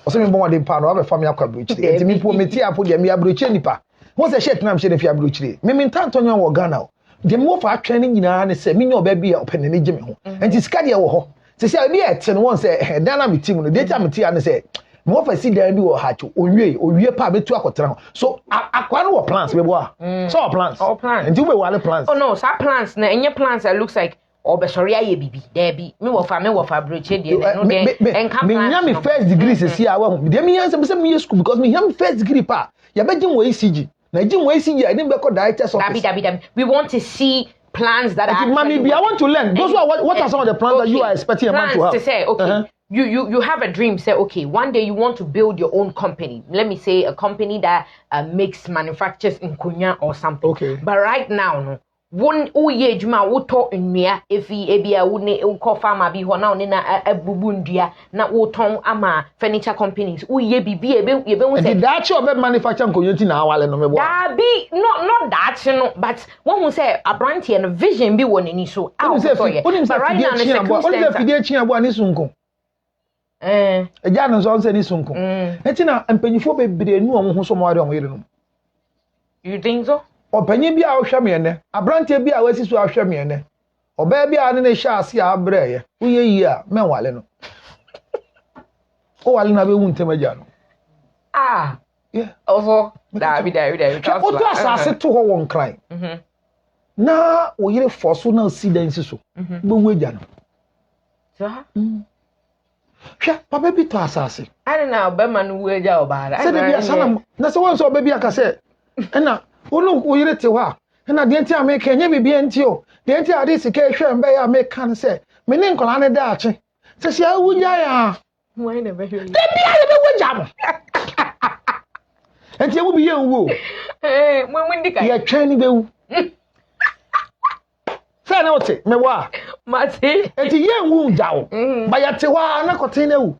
Also me bomwa dey pa no, I have a family akwa abrochiri. Enti me po meti apo dey me abrochiri nipa. Won say shit na me dey fi abrochiri. Me ntantonyo wo Ghana. Dey me for training nyina ne say me nya oba bi a open ne gye me ho. Enti sika dey wo ho. Say say bi e te no won say Dana me team no, dey tell me tia ne say mo fa si dan bi wo ha cho owie pa betu akotra. So akwa no wo plans be bo a. So plans. All plans. Enti we wale plans. Oh no, so plans na enye plans that looks like obesori aye bibi. There be me wo fa broche dey no dey enka plans. Me nya me first degree se a wa hu. Dey me yan say me school because me nya me first degree pa. Ya be jim wo ECG. Na jim wo ECG I didn't be called director's office. Dabi. We want to see plans that are Mami, I want to learn. Those are what are some of the plans that you are expecting a man to have? To say, okay, you have a dream. Say, okay, one day you want to build your own company. Let me say a company that manufactures in Konya or something. Okay. But right now, no. One uye juma uto nnia efi ebia wone ukọ farmer bi ho na one na abubu ndua na uton ama furniture companies uye bibi ebe won say that you be manufacture community na awale no mebo that be not that no, but when we say a brand here no vision bi won ani so but right now the circumstance only the abo ani sunko eja no so say ni sunko etina empanyifo bebre nu omo ho so mo ware omo yire no. You think so? Opanyi bi a ohwa me ene abrante bi a wasi so ahwa me ene oba bi a ne hya ase a abreye uye yi a menwale no o wale na be wu ntemaja no yeah also David o to asase to ho won kran na o yire foso na accident so be wu eja no so hwa papa bi to asase I don't know be man wu eja obaara se de bi asana na se won so oba bi aka se na olu uyire te wa na de nti ameka nya bibia nti o de nti ade sika ehwe mbe ya ameka ne se me ne nkola ne da ache se sia wunya ya why na be hwe de bia ye be wuja mo enti ewu bi ye nwu mo ndika ye twen ni be wu se na ote me wa mate enti ye nwu jawo ba ya te wa na kote na wu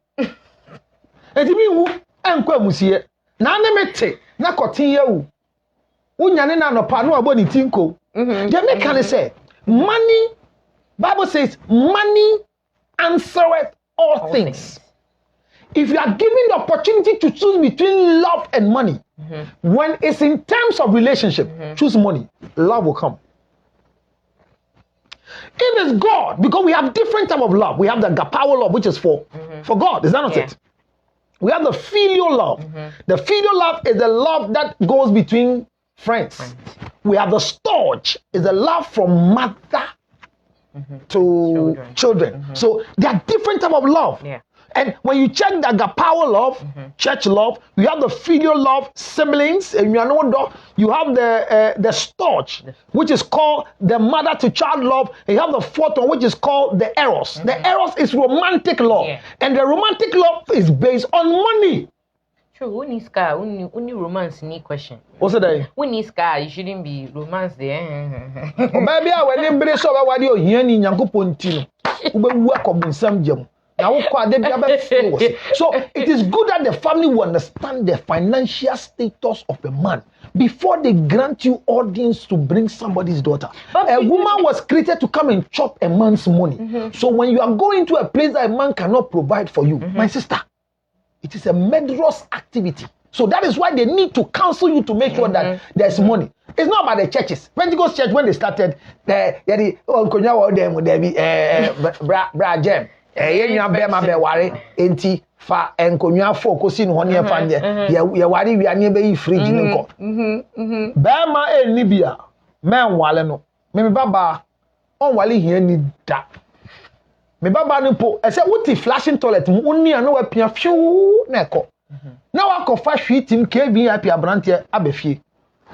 enti bi nwu enkwa musie na ne mete na kote ye wu unyane na no pa no abo ni tinko they can say money Bible says money answereth all things. If you are given the opportunity to choose between love and money, when it's in terms of relationship, choose money, love will come. It is God, because we have different type of love. We have the agape love, which is for God, is that not it? We have the filial love. The filial love is the love that goes between friends. We have the storge, is the love from mother to children. So there are different type of love. Yeah. And when you check the agape love, church love, you have the filial love, siblings, and you have the storge, which is called the mother to child love. And you have the fourth one, which is called the eros. The eros is romantic love, and the romantic love is based on money. True, who needs car? Who need romance? Need question. What's that? Who needs car? You shouldn't be romance there. Oh, baby, when you bring so what you hear in Yanko Pontino, who will work on some gem. So it is good that the family will understand the financial status of a man before they grant you audience to bring somebody's daughter. But a woman was created to come and chop a man's money. So when you are going to a place that a man cannot provide for you, my sister, it is a murderous activity. So that is why they need to counsel you to make sure that there's money. It's not about the churches. Pentecost church, when they started, Bra Jem. You bema be ware enti fa enkonwa focus no ne fa nye ye ware wi anye be fridge nko bema eni bia men wale no me baba on wale hia ni da me baba no po e se wuti flashing toilet mu oni an wa pia fiu na eko na wa ko fa hwitim KVIP abrante abefie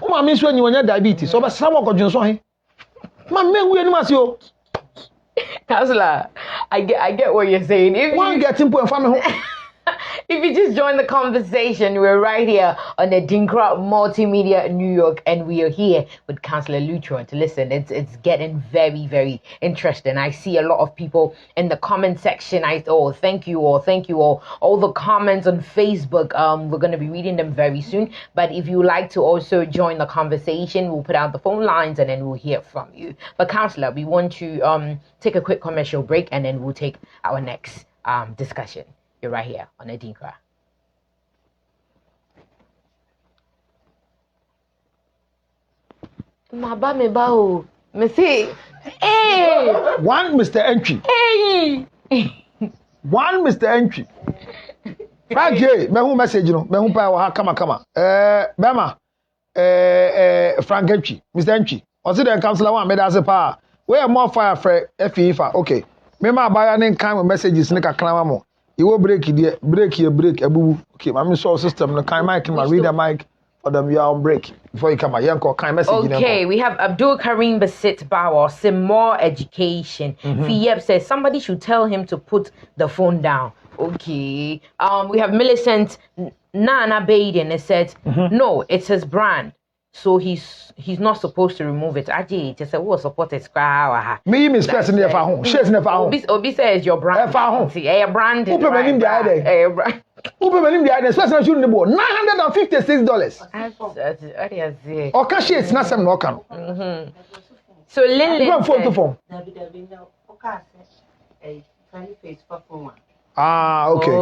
o ma me so anyi wonya diabetes so be sam okodwun so he ma me wu eni mase o. Counselor, I get what you're saying. If you just join the conversation, we're right here on the Dinkra Multimedia New York, and we are here with Counselor Lutron to listen. It's getting very, very interesting. I see a lot of people in the comment section. Thank you all. All the comments on Facebook, we're going to be reading them very soon. But if you like to also join the conversation, we'll put out the phone lines and then we'll hear from you. But Counselor, we want to take a quick commercial break and then we'll take our next discussion. You're right here on Adinkra. Me say, hey! One Mr. Entry. Hey! One Mr. Entry. Okay, me who message no, me who pa kama. Bema, Frank Entry, Mr. Entry. Osi den counselor one me da se pa. We more fire for FIFA. Okay. Me ma buy any kind messages ne kakra mo. You will break abubu. Okay, my soul system no kind mic my reader mic for them you are on break before you come yanko kind message. Okay, we have Abdul Karim Basit Bawa, some more education. Fiyep says somebody should tell him to put the phone down. Okay. We have Millicent Nana Baden. It says no, it's his brand. So he's not supposed to remove it. Aji just said, "Who support it?" Me miss person never home. She's never home. Obi says your brand. See, a brand. Who pay him the idea? Who pay him the idea? Especially shouldn't be $956. Okay, she is not some no can. So Lily. Phone to phone. Okay.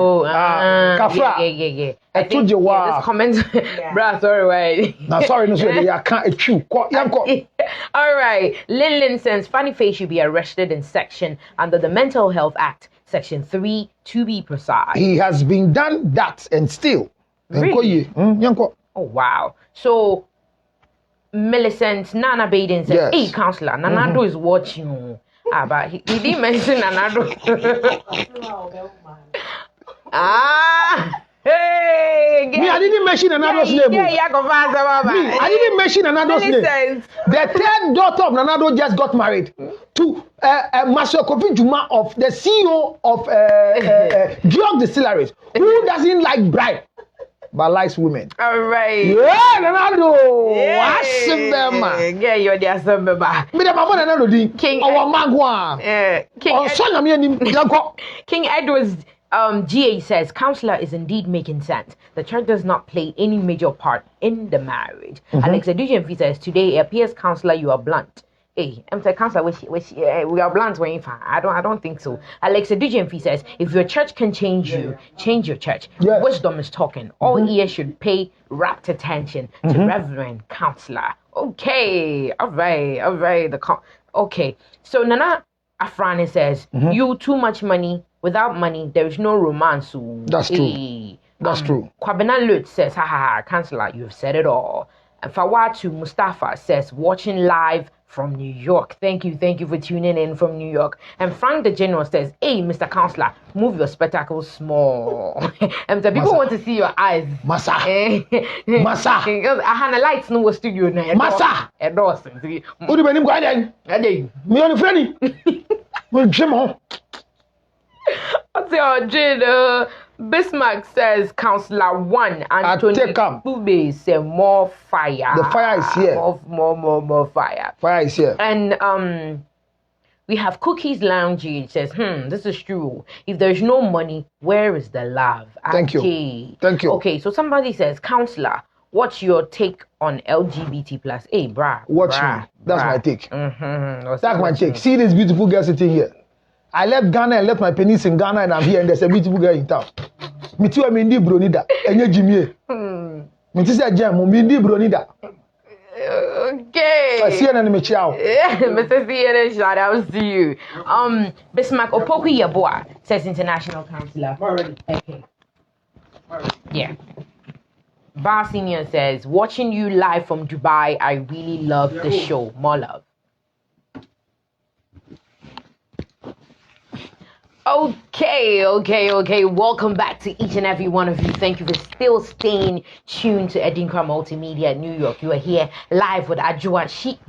Kafra. Yeah. I told you why. This comment, bruh, sorry, why? No, sorry, no, sorry. I can't chew. All right. Lynn says Funny Face should be arrested in section under the Mental Health Act, Section 3, to be precise. He has been done that and still. Really? Oh, wow. So, Millicent Nana Baden says, hey, counselor, Nanado is watching you. But he didn't mention Nanado. Hey, me, I didn't mention Nanado's name. I didn't mention Nanado's name. The third daughter of Nanado just got married to Master Kofi Juma of the CEO of drug distilleries, who doesn't like bride but likes women. All right. Yeah, Nanado. Wash them. Yeah, you're the assembly. Me the mama Nanado di. King. Our magwa. King Edward's GA says, Counselor is indeed making sense. The church does not play any major part in the marriage. Alex Edujenfi says, today it appears, Counselor, you are blunt. Hey, I'm saying, Counselor, we are blunt when you find. I don't think so. Alex Edujenfi says, if your church can change you, change your church. Yes. Wisdom is talking. All ears should pay rapt attention to Reverend Counselor. Okay, all right. Okay, so Nana Afrani says, you too much money. Without money, there is no romance. That's true. That's true. Kwabena Lut says, Counselor, you've said it all. And Fawatu Mustafa says, watching live from New York. Thank you for tuning in from New York. And Frank the General says, hey, Mr. Counselor, move your spectacles small. And the people want to see your eyes. Massa. Massa. Because I had a lights no studio now. Massa. A Dawson. Who do you mean? Go ahead. Me on the friendly. Jim on. Jane, Bismarck says, Counselor 1, Anthony Bube said, more fire. The fire is here. More fire. Fire is here. And we have Cookies Lounge. It says, this is true. If there's no money, where is the love? Thank you. Thank you. Okay, so somebody says, Counselor, what's your take on LGBT plus? Hey, brah. That's my take. That's my take. See this beautiful girl sitting here. I left Ghana and left my penis in Ghana, and I'm here, and there's a beautiful girl in town. Me too, I'm in the Bronida. And you're Jimmy. Me too, say, Jam, I'm in the Bronida. Okay. I see an enemy chow. Mr. CNN, shout out to you. Bismarck Opoku Yaboa says international counselor. Okay. Yeah. Bar Senior says, watching you live from Dubai, I really love the show. More love. Okay. Welcome back to each and every one of you. Thank you for still staying tuned to Edinkra Multimedia New York. You are here live with Ajua Sheik.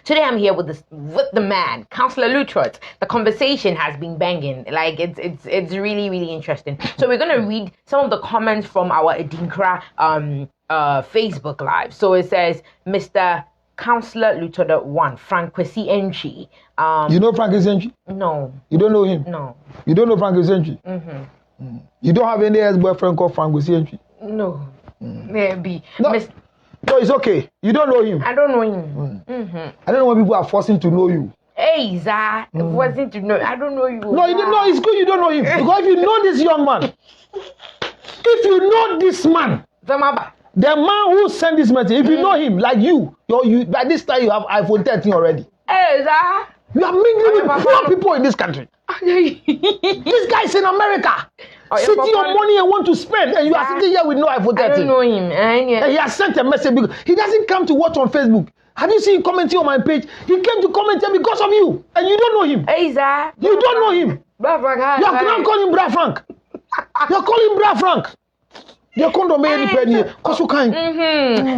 Today I'm here with the man, Counselor Lutrot. The conversation has been banging. Like it's really interesting. So we're gonna read some of the comments from our Edinkra Facebook Live. So it says, Mr. Counselor Lutoda 1, Frank Kwesi Entry. You know Frank Entry? No. You don't know him? No. You don't know Frank Entry? You don't have any ex-boyfriend called Frank Entry? No. Maybe. No. No, it's okay. You don't know him. I don't know him. I don't know why people are forcing to know you. Hey, Zah, forcing to know. I don't know you. No, it's good you don't know him. Because if you know this young man, if you know this man, the man who sent this message, if you know him, like you by this time you have iPhone 13 already. Hey, Zah. You are mingling with poor people in this country. This guy is in America. Sitting on money and want to spend, and you are sitting here with no iPhone 13. I don't know him. And he has sent a message because he doesn't come to watch on Facebook. Have you seen him commenting on my page? He came to comment here because of you, and you don't know him. Hey, Zah. You don't know him. Bra Frank. You are not calling him Bra Frank. You are calling him Bra Frank. You're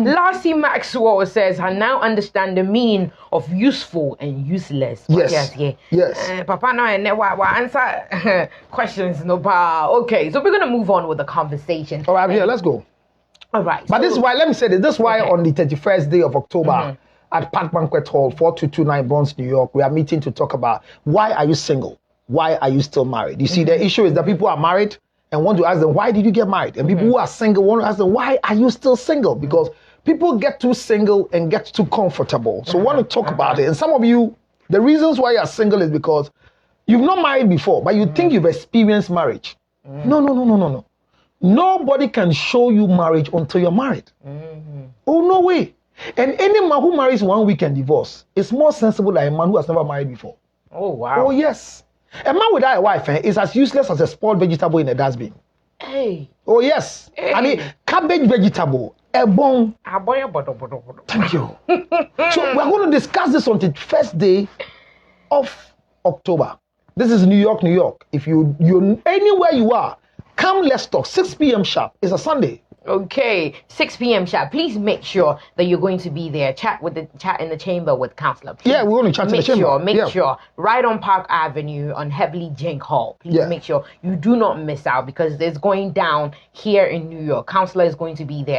Lassie Maxwell says, I now understand the meaning of useful and useless. Yes. Papa, no, I never answer questions. No, okay, so we're going to move on with the conversation. All right, here, let's go. All right. But this is why, let me say this. This is why on the 31st day of October at Park Banquet Hall, 4229 Bronx, New York, we are meeting to talk about why are you single? Why are you still married? You see, the issue is that people are married and want to ask them, why did you get married? And people who are single want to ask them, why are you still single? Because people get too single and get too comfortable. So we want to talk about it. And some of you, the reasons why you are single is because you've not married before, but you think you've experienced marriage. No. Nobody can show you marriage until you're married. Oh, no way. And any man who marries 1 week and divorce is more sensible than a man who has never married before. Oh, wow. Oh, yes. A man without a wife is as useless as a spoiled vegetable in a dustbin. Hey. Oh, yes. Hey. I mean, cabbage vegetable, a bone. Thank you. So we're going to discuss this on the first day of October. This is New York, New York. If you anywhere you are, come, let's talk. 6 p.m. sharp. It's a Sunday. Okay, 6 p.m. chat. Please make sure that you're going to be there. Chat in the chamber with Counselor. Please yeah, we're going to chat in the chamber. Make sure. Right on Park Avenue on Heavily Jenk Hall. Please make sure you do not miss out because it's going down here in New York. Counselor is going to be there.